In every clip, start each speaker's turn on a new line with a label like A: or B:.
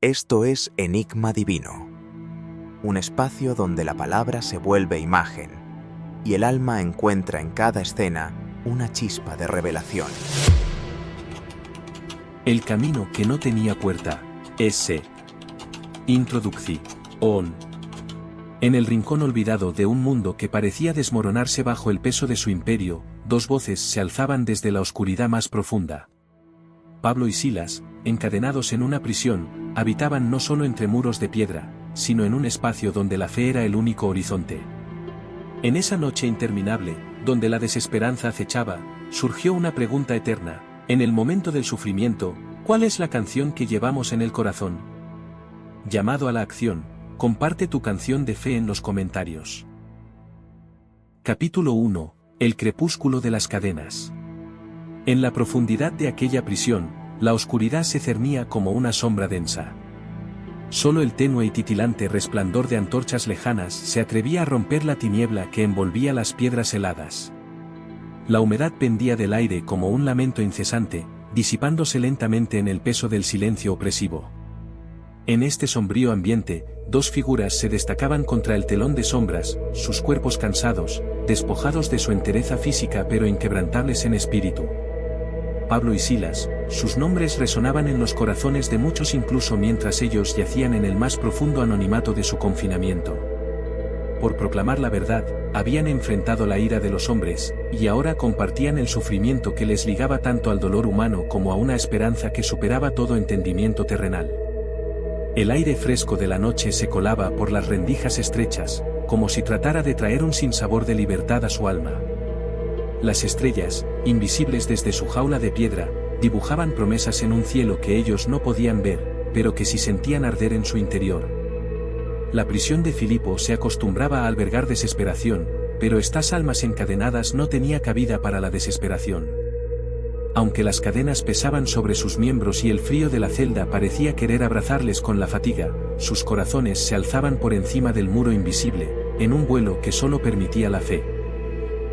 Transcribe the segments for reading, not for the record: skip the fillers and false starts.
A: Esto es Enigma Divino, un espacio donde la palabra se vuelve imagen y el alma encuentra en cada escena una chispa de revelación.
B: El camino que no tenía puerta. S. Introducción. En el rincón olvidado de un mundo que parecía desmoronarse bajo el peso de su imperio, dos voces se alzaban desde la oscuridad más profunda. Pablo y Silas, encadenados en una prisión, habitaban no solo entre muros de piedra, sino en un espacio donde la fe era el único horizonte. En esa noche interminable, donde la desesperanza acechaba, surgió una pregunta eterna: en el momento del sufrimiento, ¿cuál es la canción que llevamos en el corazón? Llamado a la acción, comparte tu canción de fe en los comentarios. Capítulo 1. El crepúsculo de las cadenas. En la profundidad de aquella prisión, la oscuridad se cernía como una sombra densa. Solo el tenue y titilante resplandor de antorchas lejanas se atrevía a romper la tiniebla que envolvía las piedras heladas. La humedad pendía del aire como un lamento incesante, disipándose lentamente en el peso del silencio opresivo. En este sombrío ambiente, dos figuras se destacaban contra el telón de sombras, sus cuerpos cansados, despojados de su entereza física pero inquebrantables en espíritu. Pablo y Silas, sus nombres resonaban en los corazones de muchos incluso mientras ellos yacían en el más profundo anonimato de su confinamiento. Por proclamar la verdad, habían enfrentado la ira de los hombres, y ahora compartían el sufrimiento que les ligaba tanto al dolor humano como a una esperanza que superaba todo entendimiento terrenal. El aire fresco de la noche se colaba por las rendijas estrechas, como si tratara de traer un sinsabor de libertad a su alma. Las estrellas, invisibles desde su jaula de piedra, dibujaban promesas en un cielo que ellos no podían ver, pero que sí sentían arder en su interior. La prisión de Filipo se acostumbraba a albergar desesperación, pero estas almas encadenadas no tenía cabida para la desesperación. Aunque las cadenas pesaban sobre sus miembros y el frío de la celda parecía querer abrazarles con la fatiga, sus corazones se alzaban por encima del muro invisible, en un vuelo que solo permitía la fe.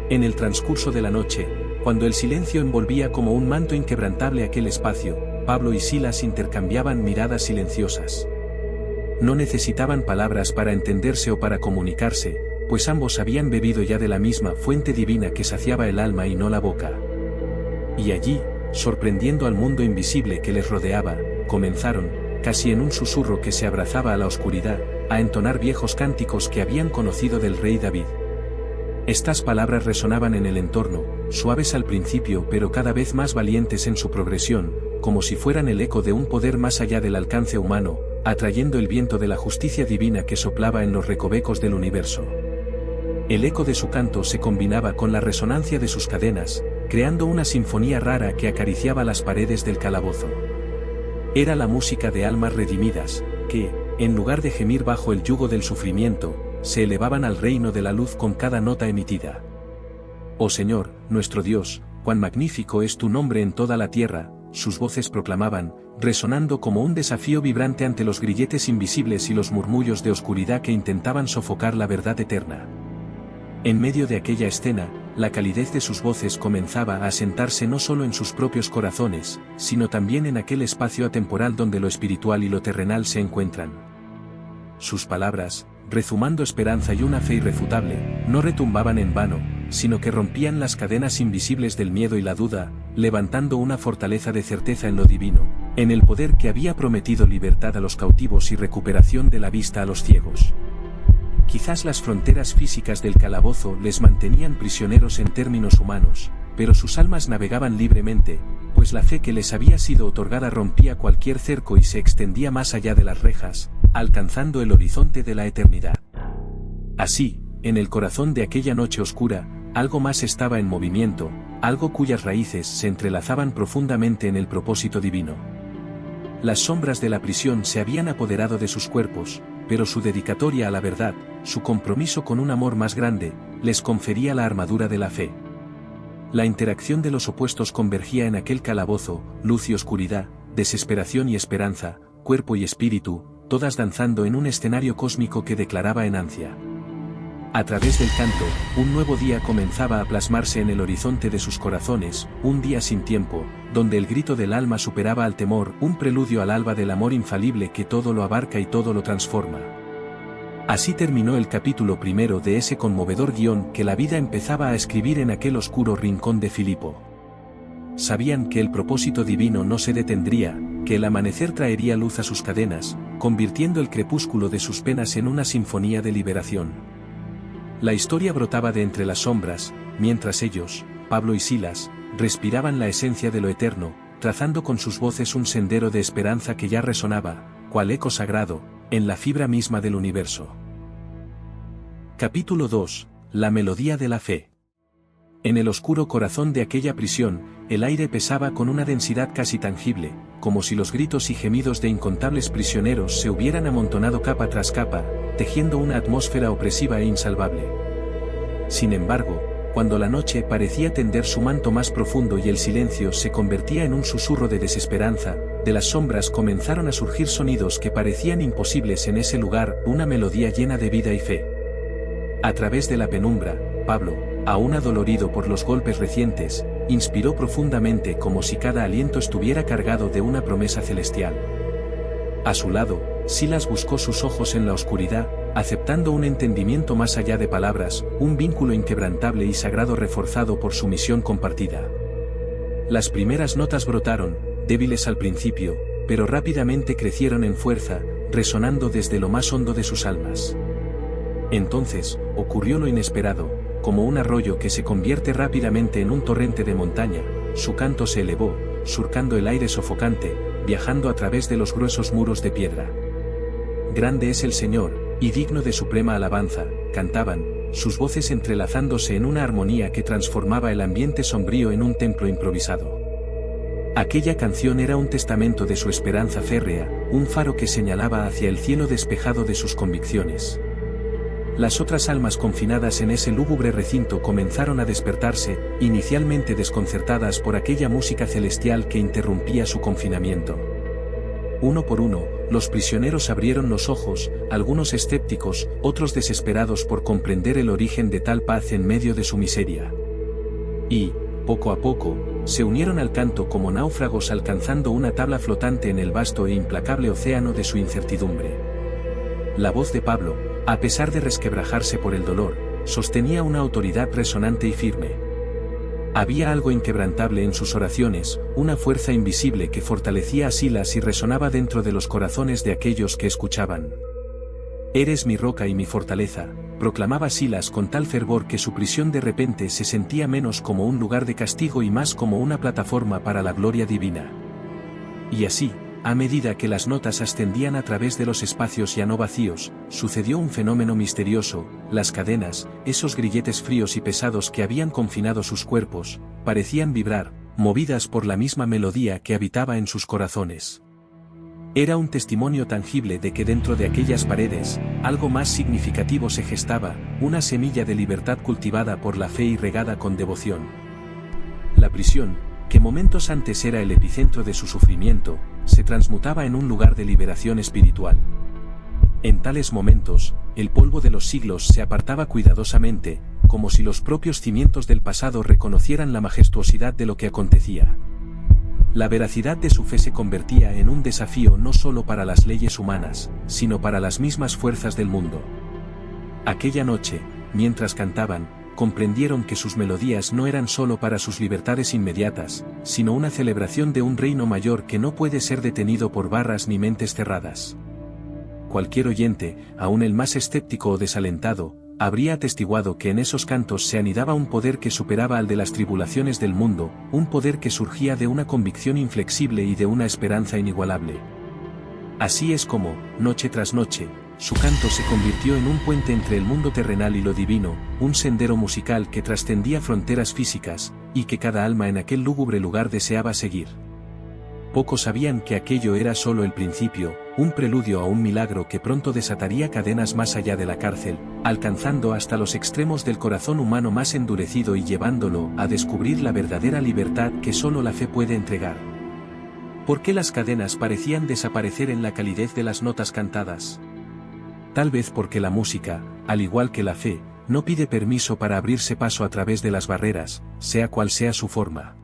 B: En el transcurso de la noche, cuando el silencio envolvía como un manto inquebrantable aquel espacio, Pablo y Silas intercambiaban miradas silenciosas. No necesitaban palabras para entenderse o para comunicarse, pues ambos habían bebido ya de la misma fuente divina que saciaba el alma y no la boca. Y allí, sorprendiendo al mundo invisible que les rodeaba, comenzaron, casi en un susurro que se abrazaba a la oscuridad, a entonar viejos cánticos que habían conocido del rey David. Estas palabras resonaban en el entorno, suaves al principio pero cada vez más valientes en su progresión, como si fueran el eco de un poder más allá del alcance humano, atrayendo el viento de la justicia divina que soplaba en los recovecos del universo. El eco de su canto se combinaba con la resonancia de sus cadenas, creando una sinfonía rara que acariciaba las paredes del calabozo. Era la música de almas redimidas, que, en lugar de gemir bajo el yugo del sufrimiento, se elevaban al reino de la luz con cada nota emitida. Oh Señor, nuestro Dios, cuán magnífico es tu nombre en toda la tierra, sus voces proclamaban, resonando como un desafío vibrante ante los grilletes invisibles y los murmullos de oscuridad que intentaban sofocar la verdad eterna. En medio de aquella escena, la calidez de sus voces comenzaba a asentarse no solo en sus propios corazones, sino también en aquel espacio atemporal donde lo espiritual y lo terrenal se encuentran. Sus palabras, rezumando esperanza y una fe irrefutable, no retumbaban en vano, sino que rompían las cadenas invisibles del miedo y la duda, levantando una fortaleza de certeza en lo divino, en el poder que había prometido libertad a los cautivos y recuperación de la vista a los ciegos. Quizás las fronteras físicas del calabozo les mantenían prisioneros en términos humanos, pero sus almas navegaban libremente, pues la fe que les había sido otorgada rompía cualquier cerco y se extendía más allá de las rejas, alcanzando el horizonte de la eternidad. Así, en el corazón de aquella noche oscura, algo más estaba en movimiento, algo cuyas raíces se entrelazaban profundamente en el propósito divino. Las sombras de la prisión se habían apoderado de sus cuerpos, pero su dedicatoria a la verdad, su compromiso con un amor más grande, les confería la armadura de la fe. La interacción de los opuestos convergía en aquel calabozo, luz y oscuridad, desesperación y esperanza, cuerpo y espíritu, todas danzando en un escenario cósmico que declaraba en ansia. A través del canto, un nuevo día comenzaba a plasmarse en el horizonte de sus corazones, un día sin tiempo, donde el grito del alma superaba al temor, un preludio al alba del amor infalible que todo lo abarca y todo lo transforma. Así terminó el capítulo primero de ese conmovedor guión que la vida empezaba a escribir en aquel oscuro rincón de Filipo. Sabían que el propósito divino no se detendría, que el amanecer traería luz a sus cadenas, convirtiendo el crepúsculo de sus penas en una sinfonía de liberación. La historia brotaba de entre las sombras, mientras ellos, Pablo y Silas, respiraban la esencia de lo eterno, trazando con sus voces un sendero de esperanza que ya resonaba, cual eco sagrado, en la fibra misma del universo. Capítulo 2. La melodía de la fe. En el oscuro corazón de aquella prisión, el aire pesaba con una densidad casi tangible, como si los gritos y gemidos de incontables prisioneros se hubieran amontonado capa tras capa, tejiendo una atmósfera opresiva e insalvable. Sin embargo, cuando la noche parecía tender su manto más profundo y el silencio se convertía en un susurro de desesperanza, de las sombras comenzaron a surgir sonidos que parecían imposibles en ese lugar, una melodía llena de vida y fe. A través de la penumbra, Pablo, aún adolorido por los golpes recientes, inspiró profundamente como si cada aliento estuviera cargado de una promesa celestial. A su lado, Silas buscó sus ojos en la oscuridad, aceptando un entendimiento más allá de palabras, un vínculo inquebrantable y sagrado reforzado por su misión compartida. Las primeras notas brotaron, débiles al principio, pero rápidamente crecieron en fuerza, resonando desde lo más hondo de sus almas. Entonces, ocurrió lo inesperado, como un arroyo que se convierte rápidamente en un torrente de montaña, su canto se elevó, surcando el aire sofocante, viajando a través de los gruesos muros de piedra. Grande es el Señor, y digno de suprema alabanza, cantaban, sus voces entrelazándose en una armonía que transformaba el ambiente sombrío en un templo improvisado. Aquella canción era un testamento de su esperanza férrea, un faro que señalaba hacia el cielo despejado de sus convicciones. Las otras almas confinadas en ese lúgubre recinto comenzaron a despertarse, inicialmente desconcertadas por aquella música celestial que interrumpía su confinamiento. Uno por uno, los prisioneros abrieron los ojos, algunos escépticos, otros desesperados por comprender el origen de tal paz en medio de su miseria. Y, poco a poco, se unieron al canto como náufragos alcanzando una tabla flotante en el vasto e implacable océano de su incertidumbre. La voz de Pablo, a pesar de resquebrajarse por el dolor, sostenía una autoridad resonante y firme. Había algo inquebrantable en sus oraciones, una fuerza invisible que fortalecía a Silas y resonaba dentro de los corazones de aquellos que escuchaban. «Eres mi roca y mi fortaleza», proclamaba Silas con tal fervor que su prisión de repente se sentía menos como un lugar de castigo y más como una plataforma para la gloria divina. Y así, a medida que las notas ascendían a través de los espacios ya no vacíos, sucedió un fenómeno misterioso, las cadenas, esos grilletes fríos y pesados que habían confinado sus cuerpos, parecían vibrar, movidas por la misma melodía que habitaba en sus corazones. Era un testimonio tangible de que dentro de aquellas paredes, algo más significativo se gestaba, una semilla de libertad cultivada por la fe y regada con devoción. La prisión, que momentos antes era el epicentro de su sufrimiento, se transmutaba en un lugar de liberación espiritual. En tales momentos, el polvo de los siglos se apartaba cuidadosamente, como si los propios cimientos del pasado reconocieran la majestuosidad de lo que acontecía. La veracidad de su fe se convertía en un desafío no solo para las leyes humanas, sino para las mismas fuerzas del mundo. Aquella noche, mientras cantaban, comprendieron que sus melodías no eran solo para sus libertades inmediatas, sino una celebración de un reino mayor que no puede ser detenido por barras ni mentes cerradas. Cualquier oyente, aun el más escéptico o desalentado, habría atestiguado que en esos cantos se anidaba un poder que superaba al de las tribulaciones del mundo, un poder que surgía de una convicción inflexible y de una esperanza inigualable. Así es como, noche tras noche, su canto se convirtió en un puente entre el mundo terrenal y lo divino, un sendero musical que trascendía fronteras físicas, y que cada alma en aquel lúgubre lugar deseaba seguir. Pocos sabían que aquello era solo el principio, un preludio a un milagro que pronto desataría cadenas más allá de la cárcel, alcanzando hasta los extremos del corazón humano más endurecido y llevándolo a descubrir la verdadera libertad que solo la fe puede entregar. ¿Por qué las cadenas parecían desaparecer en la calidez de las notas cantadas? Tal vez porque la música, al igual que la fe, no pide permiso para abrirse paso a través de las barreras, sea cual sea su forma.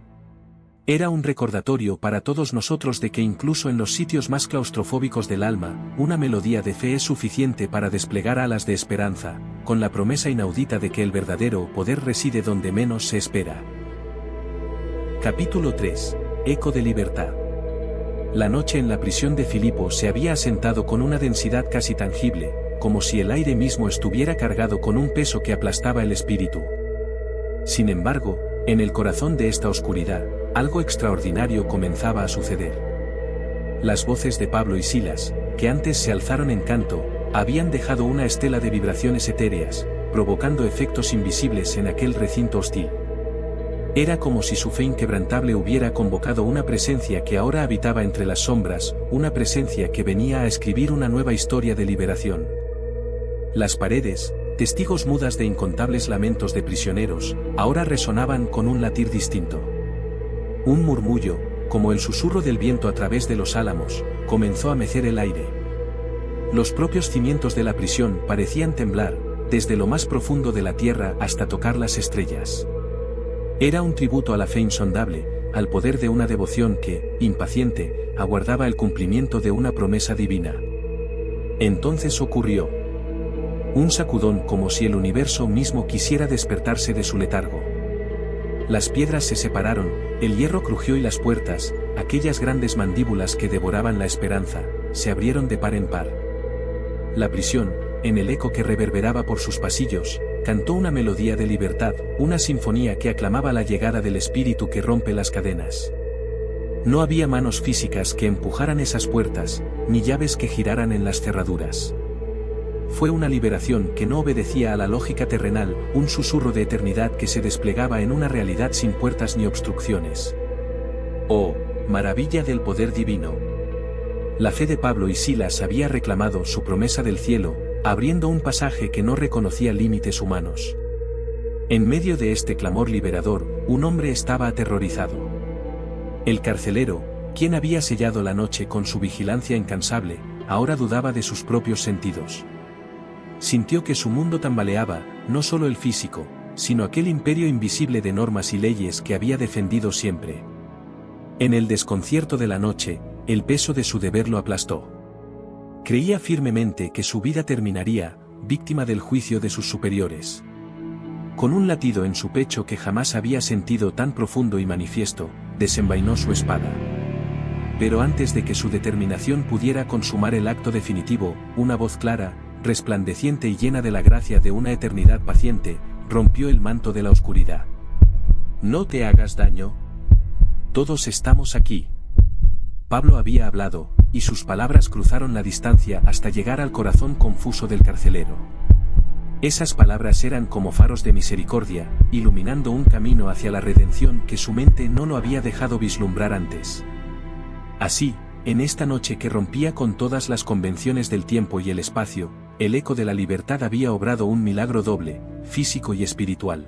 B: Era un recordatorio para todos nosotros de que incluso en los sitios más claustrofóbicos del alma, una melodía de fe es suficiente para desplegar alas de esperanza, con la promesa inaudita de que el verdadero poder reside donde menos se espera. Capítulo 3. Eco de libertad. La noche en la prisión de Filipo se había asentado con una densidad casi tangible, como si el aire mismo estuviera cargado con un peso que aplastaba el espíritu. Sin embargo, en el corazón de esta oscuridad, algo extraordinario comenzaba a suceder. Las voces de Pablo y Silas, que antes se alzaron en canto, habían dejado una estela de vibraciones etéreas, provocando efectos invisibles en aquel recinto hostil. Era como si su fe inquebrantable hubiera convocado una presencia que ahora habitaba entre las sombras, una presencia que venía a escribir una nueva historia de liberación. Las paredes, testigos mudas de incontables lamentos de prisioneros, ahora resonaban con un latir distinto. Un murmullo, como el susurro del viento a través de los álamos, comenzó a mecer el aire. Los propios cimientos de la prisión parecían temblar, desde lo más profundo de la tierra hasta tocar las estrellas. Era un tributo a la fe insondable, al poder de una devoción que, impaciente, aguardaba el cumplimiento de una promesa divina. Entonces ocurrió un sacudón como si el universo mismo quisiera despertarse de su letargo. Las piedras se separaron, el hierro crujió y las puertas, aquellas grandes mandíbulas que devoraban la esperanza, se abrieron de par en par. La prisión, en el eco que reverberaba por sus pasillos, cantó una melodía de libertad, una sinfonía que aclamaba la llegada del espíritu que rompe las cadenas. No había manos físicas que empujaran esas puertas, ni llaves que giraran en las cerraduras. Fue una liberación que no obedecía a la lógica terrenal, un susurro de eternidad que se desplegaba en una realidad sin puertas ni obstrucciones. ¡Oh, maravilla del poder divino! La fe de Pablo y Silas había reclamado su promesa del cielo, abriendo un pasaje que no reconocía límites humanos. En medio de este clamor liberador, un hombre estaba aterrorizado. El carcelero, quien había sellado la noche con su vigilancia incansable, ahora dudaba de sus propios sentidos. Sintió que su mundo tambaleaba, no solo el físico, sino aquel imperio invisible de normas y leyes que había defendido siempre. En el desconcierto de la noche, el peso de su deber lo aplastó. Creía firmemente que su vida terminaría, víctima del juicio de sus superiores. Con un latido en su pecho que jamás había sentido tan profundo y manifiesto, desenvainó su espada. Pero antes de que su determinación pudiera consumar el acto definitivo, una voz clara, resplandeciente y llena de la gracia de una eternidad paciente, rompió el manto de la oscuridad. «No te hagas daño. Todos estamos aquí». Pablo había hablado, y sus palabras cruzaron la distancia hasta llegar al corazón confuso del carcelero. Esas palabras eran como faros de misericordia, iluminando un camino hacia la redención que su mente no lo había dejado vislumbrar antes. Así, en esta noche que rompía con todas las convenciones del tiempo y el espacio, el eco de la libertad había obrado un milagro doble, físico y espiritual.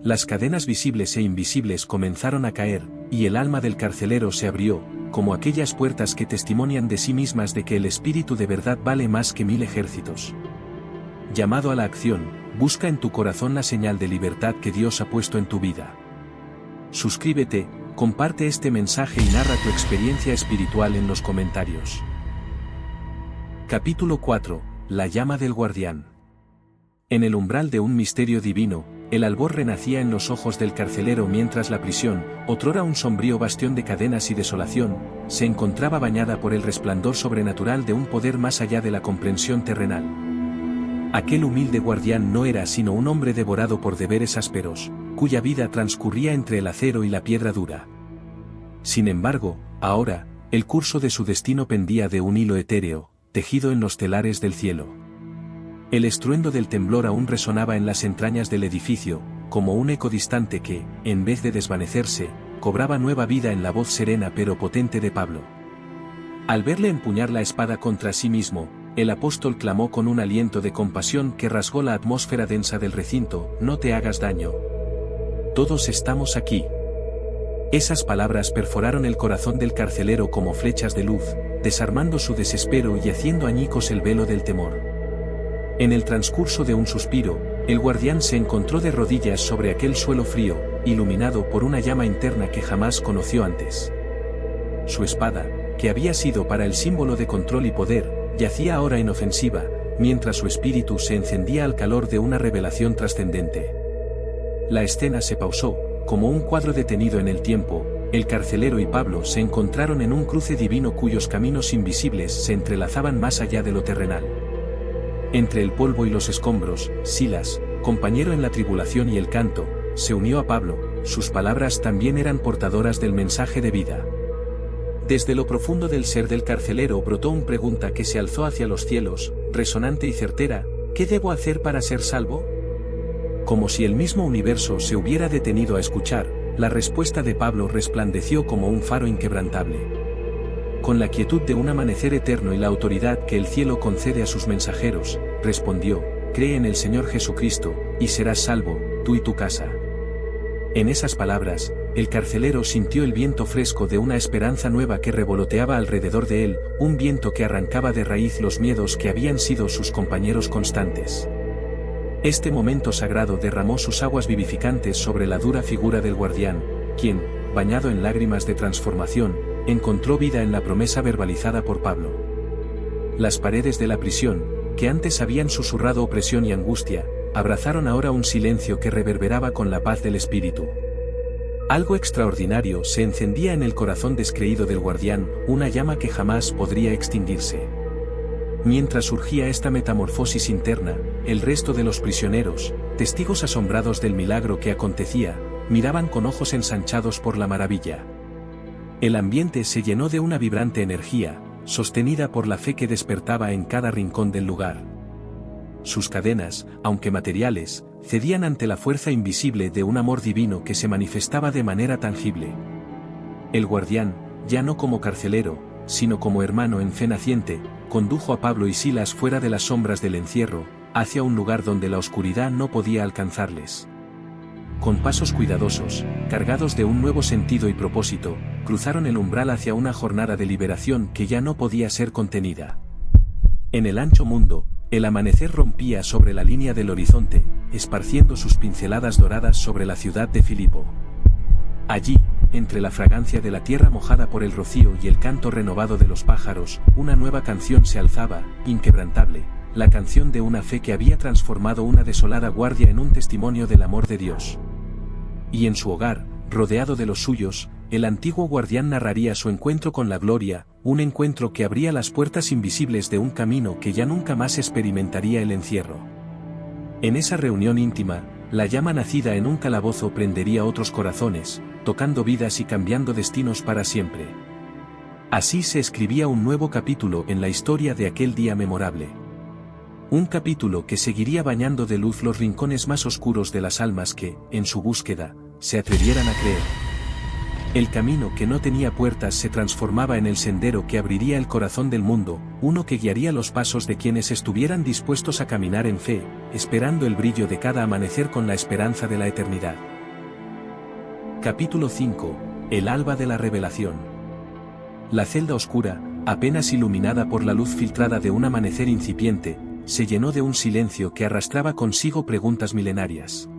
B: Las cadenas visibles e invisibles comenzaron a caer, y el alma del carcelero se abrió, como aquellas puertas que testimonian de sí mismas de que el espíritu de verdad vale más que 1000 ejércitos. Llamado a la acción, busca en tu corazón la señal de libertad que Dios ha puesto en tu vida. Suscríbete, comparte este mensaje y narra tu experiencia espiritual en los comentarios. Capítulo 4. La llama del guardián. En el umbral de un misterio divino, el albor renacía en los ojos del carcelero mientras la prisión, otrora un sombrío bastión de cadenas y desolación, se encontraba bañada por el resplandor sobrenatural de un poder más allá de la comprensión terrenal. Aquel humilde guardián no era sino un hombre devorado por deberes ásperos, cuya vida transcurría entre el acero y la piedra dura. Sin embargo, ahora, el curso de su destino pendía de un hilo etéreo, tejido en los telares del cielo. El estruendo del temblor aún resonaba en las entrañas del edificio, como un eco distante que, en vez de desvanecerse, cobraba nueva vida en la voz serena pero potente de Pablo. Al verle empuñar la espada contra sí mismo, el apóstol clamó con un aliento de compasión que rasgó la atmósfera densa del recinto: «No te hagas daño. Todos estamos aquí». Esas palabras perforaron el corazón del carcelero como flechas de luz, desarmando su desespero y haciendo añicos el velo del temor. En el transcurso de un suspiro, El guardián se encontró de rodillas sobre aquel suelo frío, iluminado por una llama interna que jamás conoció antes. Su espada, que había sido para el símbolo de control y poder, yacía ahora inofensiva, mientras su espíritu se encendía al calor de una revelación trascendente. La escena se pausó, como un cuadro detenido en el tiempo. El carcelero y Pablo se encontraron en un cruce divino cuyos caminos invisibles se entrelazaban más allá de lo terrenal. Entre el polvo y los escombros, Silas, compañero en la tribulación y el canto, se unió a Pablo. Sus palabras también eran portadoras del mensaje de vida. Desde lo profundo del ser del carcelero brotó una pregunta que se alzó hacia los cielos, resonante y certera: ¿qué debo hacer para ser salvo? Como si el mismo universo se hubiera detenido a escuchar, la respuesta de Pablo resplandeció como un faro inquebrantable. Con la quietud de un amanecer eterno y la autoridad que el cielo concede a sus mensajeros, respondió: cree en el Señor Jesucristo, y serás salvo, tú y tu casa. En esas palabras, el carcelero sintió el viento fresco de una esperanza nueva que revoloteaba alrededor de él, un viento que arrancaba de raíz los miedos que habían sido sus compañeros constantes. Este momento sagrado derramó sus aguas vivificantes sobre la dura figura del guardián, quien, bañado en lágrimas de transformación, encontró vida en la promesa verbalizada por Pablo. Las paredes de la prisión, que antes habían susurrado opresión y angustia, abrazaron ahora un silencio que reverberaba con la paz del espíritu. Algo extraordinario se encendía en el corazón descreído del guardián, una llama que jamás podría extinguirse. Mientras surgía esta metamorfosis interna, el resto de los prisioneros, testigos asombrados del milagro que acontecía, miraban con ojos ensanchados por la maravilla. El ambiente se llenó de una vibrante energía, sostenida por la fe que despertaba en cada rincón del lugar. Sus cadenas, aunque materiales, cedían ante la fuerza invisible de un amor divino que se manifestaba de manera tangible. El guardián, ya no como carcelero, sino como hermano en fe naciente, condujo a Pablo y Silas fuera de las sombras del encierro, hacia un lugar donde la oscuridad no podía alcanzarles. Con pasos cuidadosos, cargados de un nuevo sentido y propósito, cruzaron el umbral hacia una jornada de liberación que ya no podía ser contenida. En el ancho mundo, el amanecer rompía sobre la línea del horizonte, esparciendo sus pinceladas doradas sobre la ciudad de Filipo. Allí, entre la fragancia de la tierra mojada por el rocío y el canto renovado de los pájaros, una nueva canción se alzaba, inquebrantable, la canción de una fe que había transformado una desolada guardia en un testimonio del amor de Dios. Y en su hogar, rodeado de los suyos, el antiguo guardián narraría su encuentro con la gloria, un encuentro que abría las puertas invisibles de un camino que ya nunca más experimentaría el encierro. En esa reunión íntima, la llama nacida en un calabozo prendería otros corazones, tocando vidas y cambiando destinos para siempre. Así se escribía un nuevo capítulo en la historia de aquel día memorable. Un capítulo que seguiría bañando de luz los rincones más oscuros de las almas que, en su búsqueda, se atrevieran a creer. El camino que no tenía puertas se transformaba en el sendero que abriría el corazón del mundo, uno que guiaría los pasos de quienes estuvieran dispuestos a caminar en fe, esperando el brillo de cada amanecer con la esperanza de la eternidad. Capítulo 5. El alba de la revelación. La celda oscura, apenas iluminada por la luz filtrada de un amanecer incipiente, se llenó de un silencio que arrastraba consigo preguntas milenarias.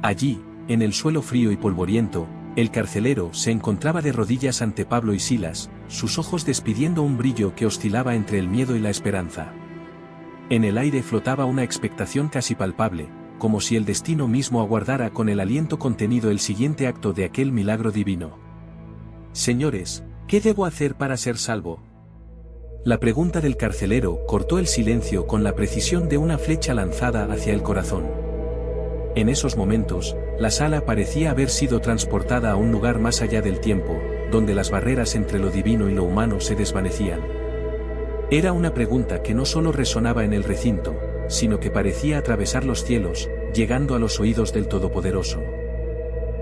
B: Allí, en el suelo frío y polvoriento, el carcelero se encontraba de rodillas ante Pablo y Silas, sus ojos despidiendo un brillo que oscilaba entre el miedo y la esperanza. En el aire flotaba una expectación casi palpable, como si el destino mismo aguardara con el aliento contenido el siguiente acto de aquel milagro divino. Señores, ¿qué debo hacer para ser salvo? La pregunta del carcelero cortó el silencio con la precisión de una flecha lanzada hacia el corazón. En esos momentos, la sala parecía haber sido transportada a un lugar más allá del tiempo, donde las barreras entre lo divino y lo humano se desvanecían. Era una pregunta que no solo resonaba en el recinto, sino que parecía atravesar los cielos, llegando a los oídos del Todopoderoso.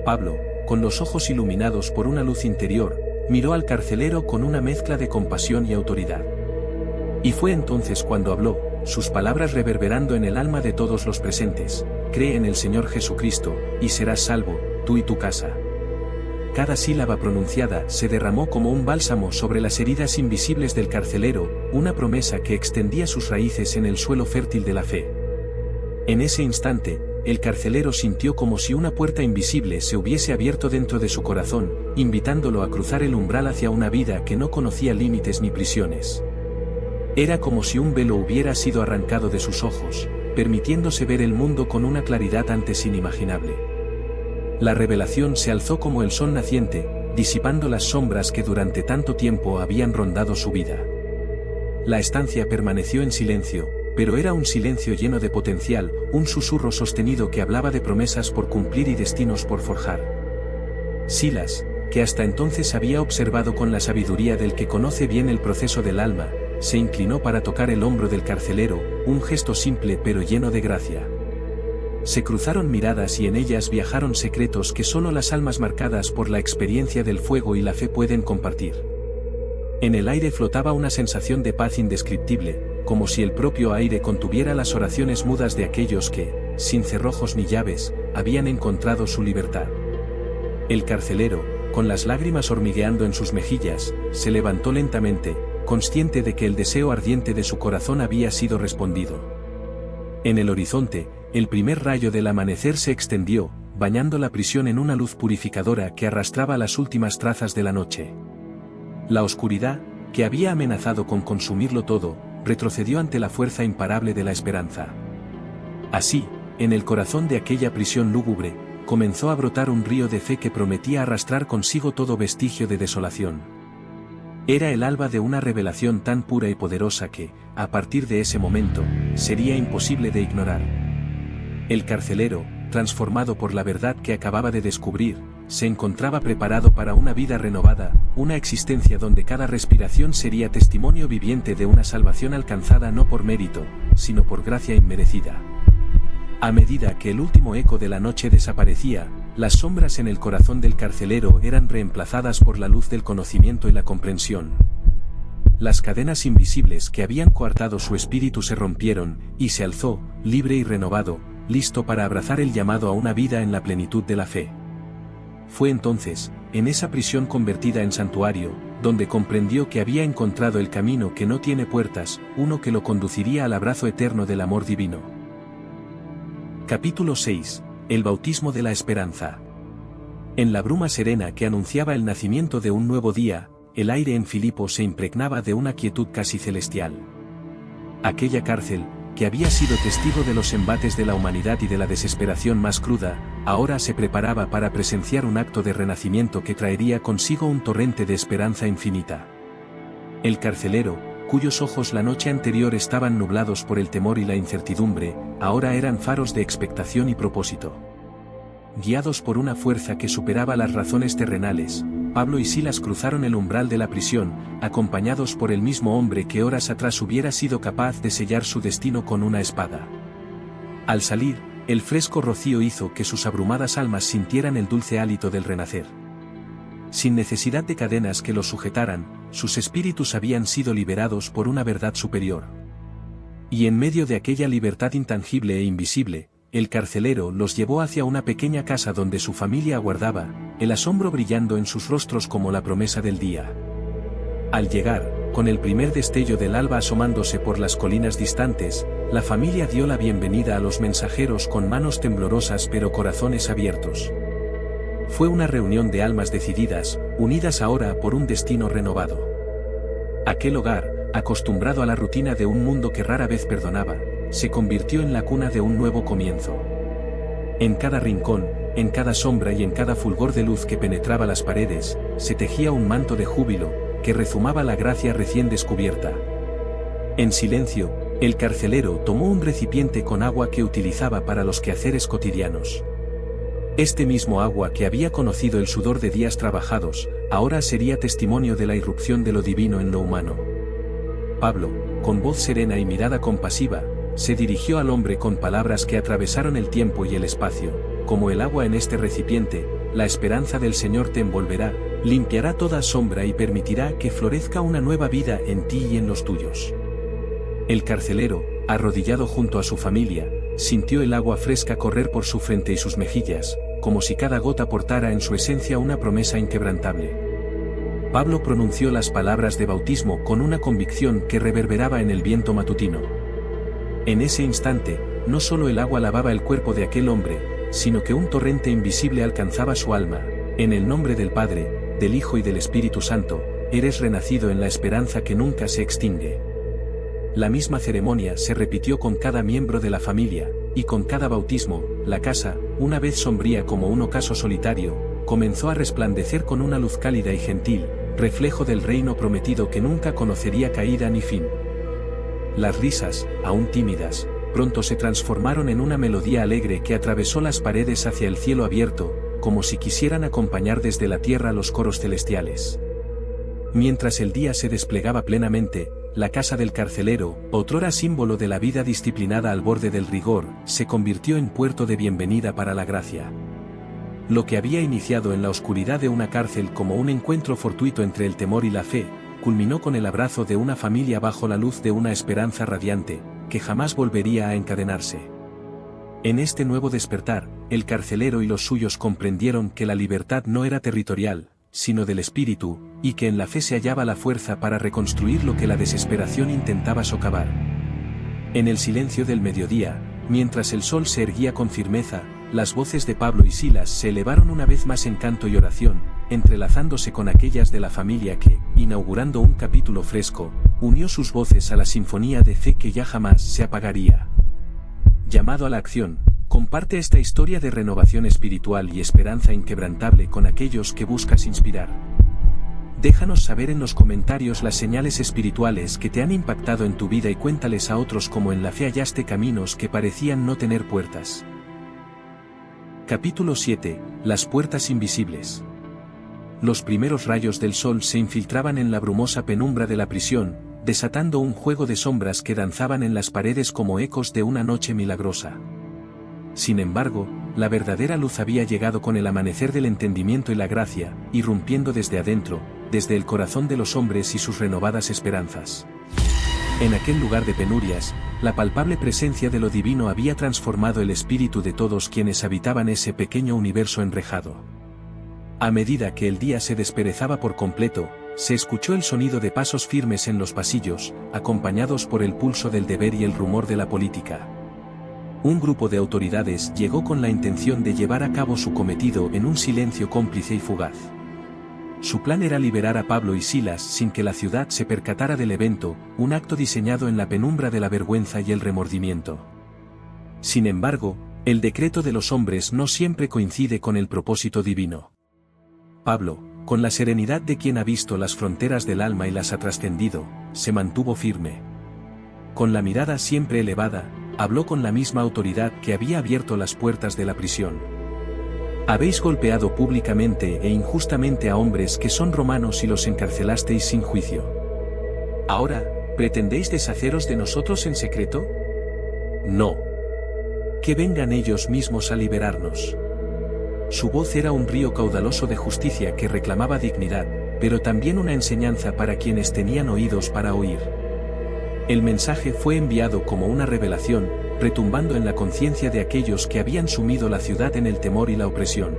B: Pablo, con los ojos iluminados por una luz interior, miró al carcelero con una mezcla de compasión y autoridad. Y fue entonces cuando habló, sus palabras reverberando en el alma de todos los presentes: cree en el Señor Jesucristo, y serás salvo, tú y tu casa. Cada sílaba pronunciada se derramó como un bálsamo sobre las heridas invisibles del carcelero, una promesa que extendía sus raíces en el suelo fértil de la fe. En ese instante, el carcelero sintió como si una puerta invisible se hubiese abierto dentro de su corazón, invitándolo a cruzar el umbral hacia una vida que no conocía límites ni prisiones. Era como si un velo hubiera sido arrancado de sus ojos, permitiéndose ver el mundo con una claridad antes inimaginable. La revelación se alzó como el sol naciente, disipando las sombras que durante tanto tiempo habían rondado su vida. La estancia permaneció en silencio, pero era un silencio lleno de potencial, un susurro sostenido que hablaba de promesas por cumplir y destinos por forjar. Silas, que hasta entonces había observado con la sabiduría del que conoce bien el proceso del alma, se inclinó para tocar el hombro del carcelero, un gesto simple pero lleno de gracia. Se cruzaron miradas y en ellas viajaron secretos que solo las almas marcadas por la experiencia del fuego y la fe pueden compartir. En el aire flotaba una sensación de paz indescriptible, como si el propio aire contuviera las oraciones mudas de aquellos que, sin cerrojos ni llaves, habían encontrado su libertad. El carcelero, con las lágrimas hormigueando en sus mejillas, se levantó lentamente, consciente de que el deseo ardiente de su corazón había sido respondido. En el horizonte, el primer rayo del amanecer se extendió, bañando la prisión en una luz purificadora que arrastraba las últimas trazas de la noche. La oscuridad, que había amenazado con consumirlo todo, retrocedió ante la fuerza imparable de la esperanza. Así, en el corazón de aquella prisión lúgubre, comenzó a brotar un río de fe que prometía arrastrar consigo todo vestigio de desolación. Era el alba de una revelación tan pura y poderosa que, a partir de ese momento, sería imposible de ignorar. El carcelero, transformado por la verdad que acababa de descubrir, se encontraba preparado para una vida renovada, una existencia donde cada respiración sería testimonio viviente de una salvación alcanzada no por mérito, sino por gracia inmerecida. A medida que el último eco de la noche desaparecía, las sombras en el corazón del carcelero eran reemplazadas por la luz del conocimiento y la comprensión. Las cadenas invisibles que habían coartado su espíritu se rompieron, y se alzó, libre y renovado, listo para abrazar el llamado a una vida en la plenitud de la fe. Fue entonces, en esa prisión convertida en santuario, donde comprendió que había encontrado el camino que no tiene puertas, uno que lo conduciría al abrazo eterno del amor divino. Capítulo 6. El bautismo de la esperanza. En la bruma serena que anunciaba el nacimiento de un nuevo día, el aire en Filipo se impregnaba de una quietud casi celestial. Aquella cárcel, que había sido testigo de los embates de la humanidad y de la desesperación más cruda, ahora se preparaba para presenciar un acto de renacimiento que traería consigo un torrente de esperanza infinita. El carcelero, cuyos ojos la noche anterior estaban nublados por el temor y la incertidumbre, ahora eran faros de expectación y propósito. Guiados por una fuerza que superaba las razones terrenales, Pablo y Silas cruzaron el umbral de la prisión, acompañados por el mismo hombre que horas atrás hubiera sido capaz de sellar su destino con una espada. Al salir, el fresco rocío hizo que sus abrumadas almas sintieran el dulce hálito del renacer. Sin necesidad de cadenas que los sujetaran, sus espíritus habían sido liberados por una verdad superior. Y en medio de aquella libertad intangible e invisible, el carcelero los llevó hacia una pequeña casa donde su familia aguardaba, el asombro brillando en sus rostros como la promesa del día. Al llegar, con el primer destello del alba asomándose por las colinas distantes, la familia dio la bienvenida a los mensajeros con manos temblorosas pero corazones abiertos. Fue una reunión de almas decididas, unidas ahora por un destino renovado. Aquel hogar, acostumbrado a la rutina de un mundo que rara vez perdonaba, se convirtió en la cuna de un nuevo comienzo. En cada rincón, en cada sombra y en cada fulgor de luz que penetraba las paredes, se tejía un manto de júbilo, que rezumaba la gracia recién descubierta. En silencio, el carcelero tomó un recipiente con agua que utilizaba para los quehaceres cotidianos. Este mismo agua que había conocido el sudor de días trabajados, ahora sería testimonio de la irrupción de lo divino en lo humano. Pablo, con voz serena y mirada compasiva, se dirigió al hombre con palabras que atravesaron el tiempo y el espacio: como el agua en este recipiente, la esperanza del Señor te envolverá, limpiará toda sombra y permitirá que florezca una nueva vida en ti y en los tuyos. El carcelero, arrodillado junto a su familia, sintió el agua fresca correr por su frente y sus mejillas, como si cada gota portara en su esencia una promesa inquebrantable. Pablo pronunció las palabras de bautismo con una convicción que reverberaba en el viento matutino. En ese instante, no solo el agua lavaba el cuerpo de aquel hombre, sino que un torrente invisible alcanzaba su alma. En el nombre del Padre, del Hijo y del Espíritu Santo, eres renacido en la esperanza que nunca se extingue. La misma ceremonia se repitió con cada miembro de la familia, y con cada bautismo, la casa, una vez sombría como un ocaso solitario, comenzó a resplandecer con una luz cálida y gentil, reflejo del reino prometido que nunca conocería caída ni fin. Las risas, aún tímidas, pronto se transformaron en una melodía alegre que atravesó las paredes hacia el cielo abierto, como si quisieran acompañar desde la tierra los coros celestiales. Mientras el día se desplegaba plenamente, la casa del carcelero, otrora símbolo de la vida disciplinada al borde del rigor, se convirtió en puerto de bienvenida para la gracia. Lo que había iniciado en la oscuridad de una cárcel como un encuentro fortuito entre el temor y la fe, culminó con el abrazo de una familia bajo la luz de una esperanza radiante, que jamás volvería a encadenarse. En este nuevo despertar, el carcelero y los suyos comprendieron que la libertad no era territorial, sino del espíritu, y que en la fe se hallaba la fuerza para reconstruir lo que la desesperación intentaba socavar. En el silencio del mediodía, mientras el sol se erguía con firmeza, las voces de Pablo y Silas se elevaron una vez más en canto y oración, entrelazándose con aquellas de la familia que, inaugurando un capítulo fresco, unió sus voces a la sinfonía de fe que ya jamás se apagaría. Llamado a la acción, comparte esta historia de renovación espiritual y esperanza inquebrantable con aquellos que buscas inspirar. Déjanos saber en los comentarios las señales espirituales que te han impactado en tu vida y cuéntales a otros cómo en la fe hallaste caminos que parecían no tener puertas. Capítulo 7. Las puertas invisibles. Los primeros rayos del sol se infiltraban en la brumosa penumbra de la prisión, desatando un juego de sombras que danzaban en las paredes como ecos de una noche milagrosa. Sin embargo, la verdadera luz había llegado con el amanecer del entendimiento y la gracia, irrumpiendo desde adentro, desde el corazón de los hombres y sus renovadas esperanzas. En aquel lugar de penurias, la palpable presencia de lo divino había transformado el espíritu de todos quienes habitaban ese pequeño universo enrejado. A medida que el día se desperezaba por completo, se escuchó el sonido de pasos firmes en los pasillos, acompañados por el pulso del deber y el rumor de la política. Un grupo de autoridades llegó con la intención de llevar a cabo su cometido en un silencio cómplice y fugaz. Su plan era liberar a Pablo y Silas sin que la ciudad se percatara del evento, un acto diseñado en la penumbra de la vergüenza y el remordimiento. Sin embargo, el decreto de los hombres no siempre coincide con el propósito divino. Pablo, con la serenidad de quien ha visto las fronteras del alma y las ha trascendido, se mantuvo firme. Con la mirada siempre elevada, habló con la misma autoridad que había abierto las puertas de la prisión. Habéis golpeado públicamente e injustamente a hombres que son romanos y los encarcelasteis sin juicio. ¿Ahora, pretendéis deshaceros de nosotros en secreto? No. Que vengan ellos mismos a liberarnos. Su voz era un río caudaloso de justicia que reclamaba dignidad, pero también una enseñanza para quienes tenían oídos para oír. El mensaje fue enviado como una revelación, retumbando en la conciencia de aquellos que habían sumido la ciudad en el temor y la opresión.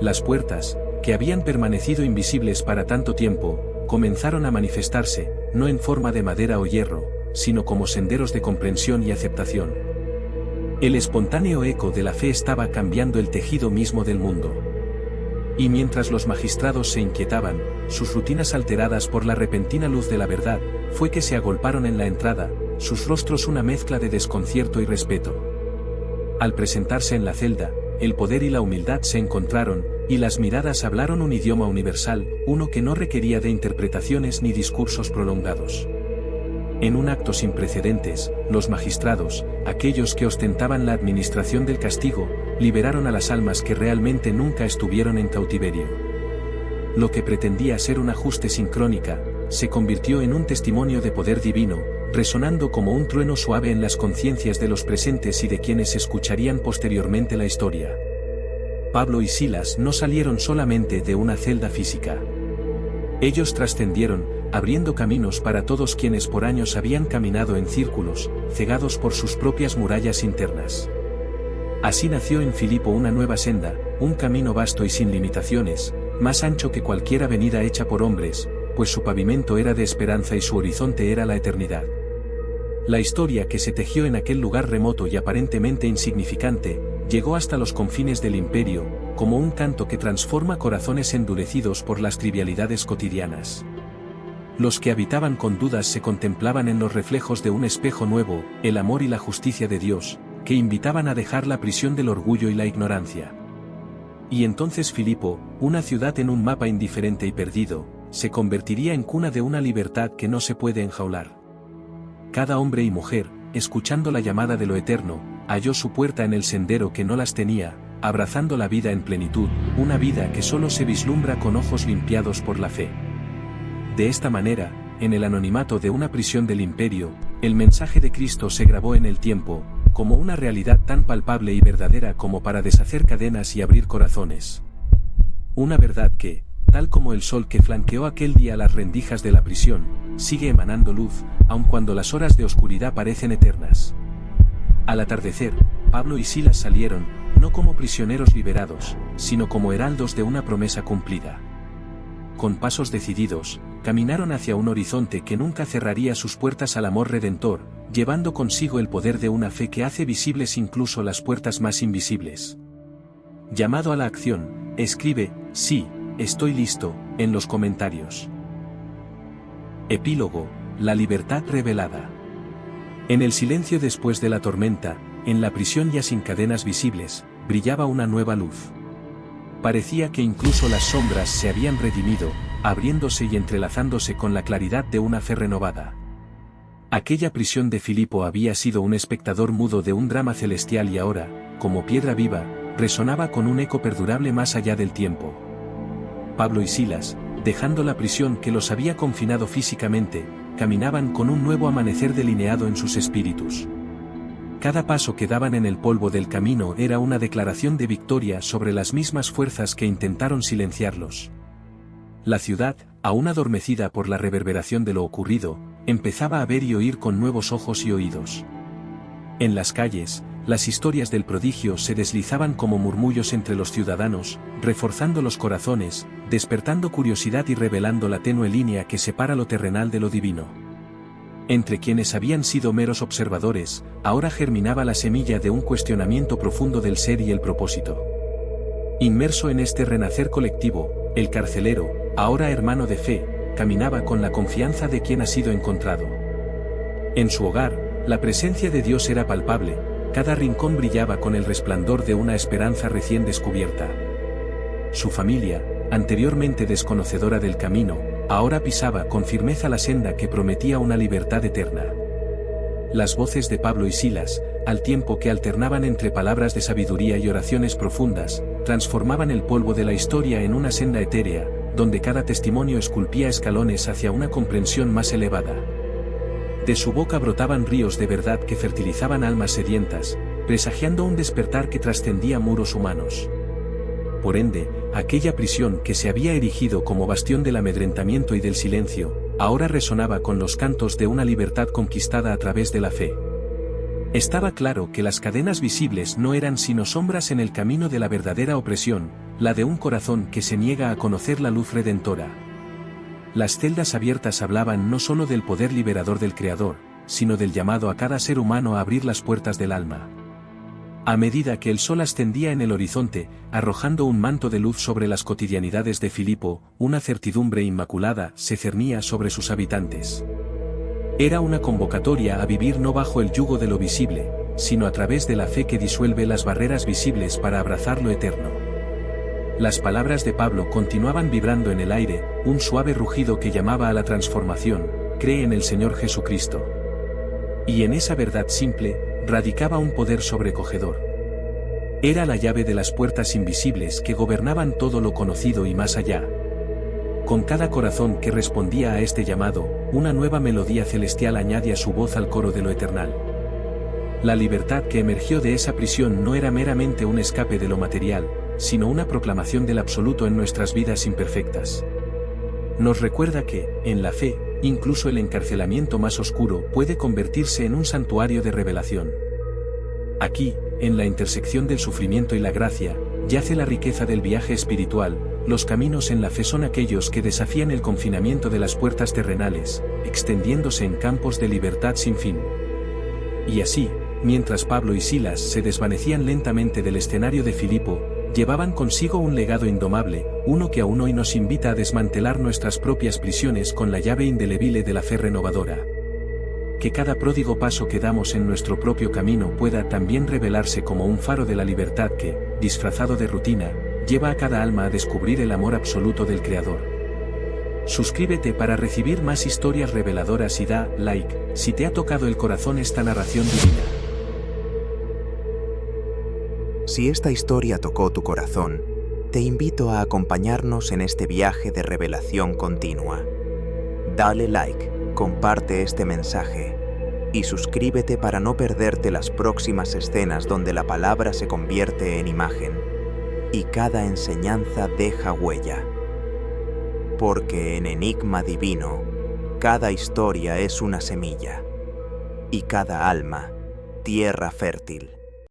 B: Las puertas, que habían permanecido invisibles para tanto tiempo, comenzaron a manifestarse, no en forma de madera o hierro, sino como senderos de comprensión y aceptación. El espontáneo eco de la fe estaba cambiando el tejido mismo del mundo. Y mientras los magistrados se inquietaban, sus rutinas alteradas por la repentina luz de la verdad, fue que se agolparon en la entrada, sus rostros una mezcla de desconcierto y respeto. Al presentarse en la celda, el poder y la humildad se encontraron, y las miradas hablaron un idioma universal, uno que no requería de interpretaciones ni discursos prolongados. En un acto sin precedentes, los magistrados, aquellos que ostentaban la administración del castigo, liberaron a las almas que realmente nunca estuvieron en cautiverio. Lo que pretendía ser un ajuste sin crónica, se convirtió en un testimonio de poder divino, resonando como un trueno suave en las conciencias de los presentes y de quienes escucharían posteriormente la historia. Pablo y Silas no salieron solamente de una celda física. Ellos trascendieron, abriendo caminos para todos quienes por años habían caminado en círculos, cegados por sus propias murallas internas. Así nació en Filipo una nueva senda, un camino vasto y sin limitaciones, más ancho que cualquier avenida hecha por hombres, pues su pavimento era de esperanza y su horizonte era la eternidad. La historia que se tejió en aquel lugar remoto y aparentemente insignificante, llegó hasta los confines del imperio, como un canto que transforma corazones endurecidos por las trivialidades cotidianas. Los que habitaban con dudas se contemplaban en los reflejos de un espejo nuevo, el amor y la justicia de Dios, que invitaban a dejar la prisión del orgullo y la ignorancia. Y entonces Filipo, una ciudad en un mapa indiferente y perdido, se convertiría en cuna de una libertad que no se puede enjaular. Cada hombre y mujer, escuchando la llamada de lo eterno, halló su puerta en el sendero que no las tenía, abrazando la vida en plenitud, una vida que solo se vislumbra con ojos limpiados por la fe. De esta manera, en el anonimato de una prisión del imperio, el mensaje de Cristo se grabó en el tiempo, como una realidad tan palpable y verdadera como para deshacer cadenas y abrir corazones. Una verdad que, tal como el sol que flanqueó aquel día las rendijas de la prisión, sigue emanando luz, aun cuando las horas de oscuridad parecen eternas. Al atardecer, Pablo y Silas salieron, no como prisioneros liberados, sino como heraldos de una promesa cumplida. Con pasos decididos, caminaron hacia un horizonte que nunca cerraría sus puertas al amor redentor, llevando consigo el poder de una fe que hace visibles incluso las puertas más invisibles. Llamado a la acción, escribe, sí, estoy listo, en los comentarios. Epílogo, la libertad revelada. En el silencio después de la tormenta, en la prisión ya sin cadenas visibles, brillaba una nueva luz. Parecía que incluso las sombras se habían redimido, abriéndose y entrelazándose con la claridad de una fe renovada. Aquella prisión de Filipo había sido un espectador mudo de un drama celestial y ahora, como piedra viva, resonaba con un eco perdurable más allá del tiempo. Pablo y Silas, dejando la prisión que los había confinado físicamente, caminaban con un nuevo amanecer delineado en sus espíritus. Cada paso que daban en el polvo del camino era una declaración de victoria sobre las mismas fuerzas que intentaron silenciarlos. La ciudad, aún adormecida por la reverberación de lo ocurrido, empezaba a ver y oír con nuevos ojos y oídos. En las calles, las historias del prodigio se deslizaban como murmullos entre los ciudadanos, reforzando los corazones, despertando curiosidad y revelando la tenue línea que separa lo terrenal de lo divino. Entre quienes habían sido meros observadores, ahora germinaba la semilla de un cuestionamiento profundo del ser y el propósito. Inmerso en este renacer colectivo, el carcelero, ahora hermano de fe, caminaba con la confianza de quien ha sido encontrado. En su hogar, la presencia de Dios era palpable, cada rincón brillaba con el resplandor de una esperanza recién descubierta. Su familia, anteriormente desconocedora del camino, ahora pisaba con firmeza la senda que prometía una libertad eterna. Las voces de Pablo y Silas, al tiempo que alternaban entre palabras de sabiduría y oraciones profundas, transformaban el polvo de la historia en una senda etérea, donde cada testimonio esculpía escalones hacia una comprensión más elevada. De su boca brotaban ríos de verdad que fertilizaban almas sedientas, presagiando un despertar que trascendía muros humanos. Por ende, aquella prisión que se había erigido como bastión del amedrentamiento y del silencio, ahora resonaba con los cantos de una libertad conquistada a través de la fe. Estaba claro que las cadenas visibles no eran sino sombras en el camino de la verdadera opresión, la de un corazón que se niega a conocer la luz redentora. Las celdas abiertas hablaban no solo del poder liberador del Creador, sino del llamado a cada ser humano a abrir las puertas del alma. A medida que el sol ascendía en el horizonte, arrojando un manto de luz sobre las cotidianidades de Filipo, una certidumbre inmaculada se cernía sobre sus habitantes. Era una convocatoria a vivir no bajo el yugo de lo visible, sino a través de la fe que disuelve las barreras visibles para abrazar lo eterno. Las palabras de Pablo continuaban vibrando en el aire, un suave rugido que llamaba a la transformación: cree en el Señor Jesucristo. Y en esa verdad simple, radicaba un poder sobrecogedor. Era la llave de las puertas invisibles que gobernaban todo lo conocido y más allá. Con cada corazón que respondía a este llamado, una nueva melodía celestial añadía su voz al coro de lo eternal. La libertad que emergió de esa prisión no era meramente un escape de lo material, sino una proclamación del absoluto en nuestras vidas imperfectas. Nos recuerda que, en la fe, incluso el encarcelamiento más oscuro puede convertirse en un santuario de revelación. Aquí, en la intersección del sufrimiento y la gracia, yace la riqueza del viaje espiritual. Los caminos en la fe son aquellos que desafían el confinamiento de las puertas terrenales, extendiéndose en campos de libertad sin fin. Y así, mientras Pablo y Silas se desvanecían lentamente del escenario de Filipo, llevaban consigo un legado indomable, uno que aún hoy nos invita a desmantelar nuestras propias prisiones con la llave indeleble de la fe renovadora. Que cada pródigo paso que damos en nuestro propio camino pueda también revelarse como un faro de la libertad que, disfrazado de rutina, lleva a cada alma a descubrir el amor absoluto del Creador. Suscríbete para recibir más historias reveladoras y da like si te ha tocado el corazón esta narración divina.
A: Si esta historia tocó tu corazón, te invito a acompañarnos en este viaje de revelación continua. Dale like, comparte este mensaje y suscríbete para no perderte las próximas escenas donde la palabra se convierte en imagen y cada enseñanza deja huella. Porque en Enigma Divino, cada historia es una semilla y cada alma, tierra fértil.